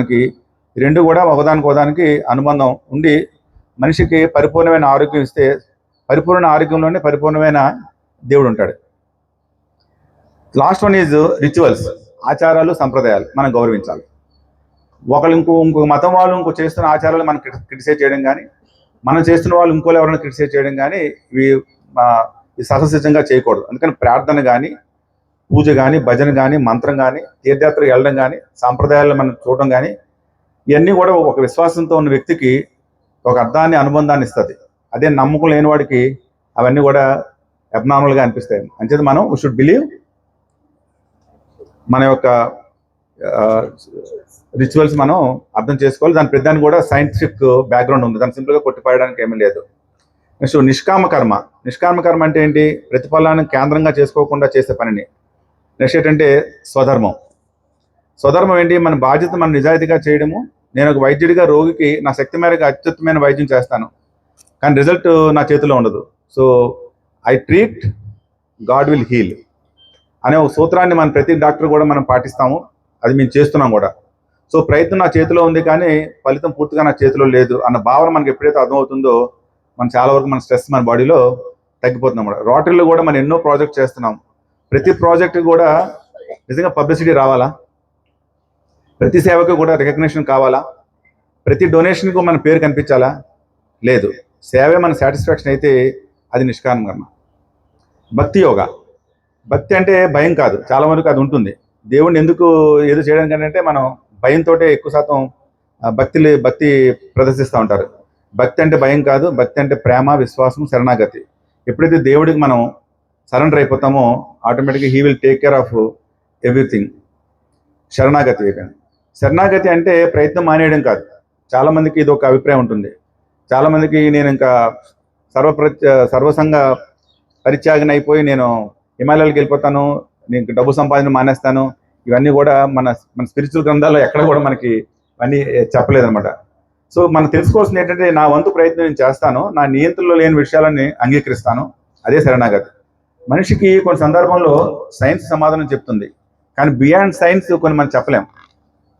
మనకి రెండు కూడా ఒకదానికి అనుబంధం ఉండి మనిషికి పరిపూర్ణమైన ఆరోగ్యం ఇస్తే పరిపూర్ణ ఆరోగ్యంలోనే పరిపూర్ణమైన దేవుడు ఉంటాడు. లాస్ట్ వన్ ఈజ్ రిచువల్స్, ఆచారాలు సంప్రదాయాలు మనం గౌరవించాలి. ఒకళ్ళు ఇంకొక మతం వాళ్ళు ఇంకో చేస్తున్న ఆచారాలు మనం క్రిటిసైజ్ చేయడం కానీ, మనం చేస్తున్న వాళ్ళు ఇంకోళ్ళు ఎవరైనా క్రిటిసైజ్ చేయడం కానీ ఇవి సహజసిద్ధంగా చేయకూడదు. అందుకని ప్రార్థన కానీ, పూజ కానీ, భజన కానీ, మంత్రం కానీ, తీర్థయాత్రకు వెళ్ళడం కానీ, సాంప్రదాయాలను మనం చూడడం కానీ, ఇవన్నీ కూడా ఒక విశ్వాసంతో ఉన్న వ్యక్తికి ఒక అర్థాన్ని, అనుబంధాన్ని ఇస్తుంది. అదే నమ్మకం లేని వాడికి అవన్నీ కూడా అబ్నార్మల్గా అనిపిస్తాయి. అంచేది మనం వీ షుడ్ బిలీవ్ మన యొక్క రిచువల్స్ మనం అర్థం చేసుకోవాలి. దాని ప్రతిదానికి కూడా సైంటిఫిక్ బ్యాక్గ్రౌండ్ ఉంది, దాన్ని సింపుల్గా కొట్టిపాయడానికి ఏమీ లేదు. నెక్స్ట్ నిష్కామకర్మ. నిష్కామకర్మ అంటే ఏంటి? ప్రతిఫలాన్ని కేంద్రంగా చేసుకోకుండా చేసే పనిని. నెక్స్ట్ ఏంటంటే స్వధర్మం. స్వధర్మం ఏంటి? మన బాధ్యత మనం నిజాయితీగా చేయడము. నేను ఒక వైద్యుడిగా రోగికి నా శక్తి మేరకు అత్యుత్తమైన వైద్యం చేస్తాను, కానీ రిజల్ట్ నా చేతిలో ఉండదు. So I treat, God will heal అనే ఒక సూత్రాన్ని మన ప్రతి డాక్టర్ కూడా మనం పాటిస్తాము. అది మేము చేస్తున్నాం కూడా. సో ప్రయత్నం నా చేతిలో ఉంది కానీ ఫలితం పూర్తిగా నా చేతిలో లేదు అన్న భావన మనకి ఎప్పుడైతే అర్థమవుతుందో మనం చాలా వరకు మన స్ట్రెస్ మన బాడీలో తగ్గిపోతున్నాం కూడా. రోటరీలో కూడా మనం ఎన్నో ప్రాజెక్ట్ చేస్తున్నాం. ప్రతి ప్రాజెక్ట్ కూడా నిజంగా పబ్లిసిటీ రావాలా? ప్రతి సేవకు కూడా రికగ్నిషన్ కావాలా? ప్రతి డొనేషన్కు మన పేరు కనిపించాలా? లేదు. సేవే మన సాటిస్ఫాక్షన్ అయితే అది నిష్కామకర్మ. భక్తి యోగా. భక్తి అంటే భయం కాదు, చాలా వరకు అది ఉంటుంది. దేవుణ్ణి ఎందుకు ఏదో చేయడానికి అంటే మనం భయంతో ఎక్కువ శాతం భక్తి ప్రదర్శిస్తూ ఉంటారు. భక్తి అంటే భయం కాదు, భక్తి అంటే ప్రేమ, విశ్వాసం, శరణాగతి. ఎప్పుడైతే దేవుడికి మనం సరెండర్ అయిపోతామో ఆటోమేటిక్గా he will take care of everything. శరణాగతి అయిపోయింది. శరణాగతి అంటే ప్రయత్నం మానేయడం కాదు. చాలామందికి ఇది ఒక అభిప్రాయం ఉంటుంది. చాలామందికి నేను ఇంకా సర్వసంగ పరిత్యాగన అయిపోయి నేను హిమాలయాలకు వెళ్ళిపోతాను, నేను డబ్బు సంపాదన మానేస్తాను, ఇవన్నీ కూడా మన స్పిరిచువల్ గ్రంథాల్లో ఎక్కడ కూడా మనకి అన్నీ చెప్పలేదన్నమాట. సో మనం తెలుసుకోవాల్సింది ఏంటంటే నా వంతు ప్రయత్నం నేను చేస్తాను, నా నియంత్రణలో లేని విషయాలని అంగీకరిస్తాను, అదే శరణాగతి. మనిషికి కొన్ని సందర్భంలో సైన్స్ సమాధానం చెప్తుంది, కానీ బియాండ్ సైన్స్ కొన్ని మనం చెప్పలేం.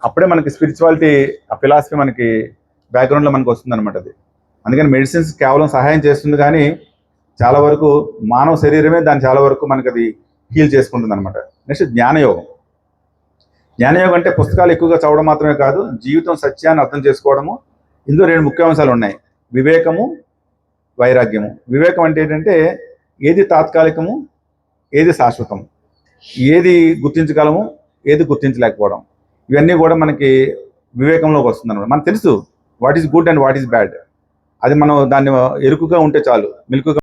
అప్పుడే మనకి స్పిరిచువాలిటీ, ఆ ఫిలాసఫీ మనకి బ్యాక్గ్రౌండ్లో మనకు వస్తుంది అనమాట. అది అందుకని మెడిసిన్స్ కేవలం సహాయం చేస్తుంది, కానీ చాలా వరకు మానవ శరీరమే దాన్ని చాలా వరకు మనకి అది హీల్ చేసుకుంటుంది అనమాట. నెక్స్ట్ జ్ఞానయోగం. జ్ఞానయోగం అంటే పుస్తకాలు ఎక్కువగా చదవడం మాత్రమే కాదు, జీవితం సత్యాన్ని అర్థం చేసుకోవడము. ఇందులో రెండు ముఖ్య అంశాలు ఉన్నాయి: వివేకము, వైరాగ్యము. వివేకం అంటే ఏంటంటే ఏది తాత్కాలికము, ఏది శాశ్వతము, ఏది గుర్తించగలము, ఏది గుర్తించలేకపోవడం. ఇవన్నీ కూడా మనకి వివేకంలోకి వస్తుంది అనమాట. మనకు తెలుసు what is good and what is bad. అది మనం దాన్ని ఎరుకుగా ఉంటే చాలు, మిల్కుగా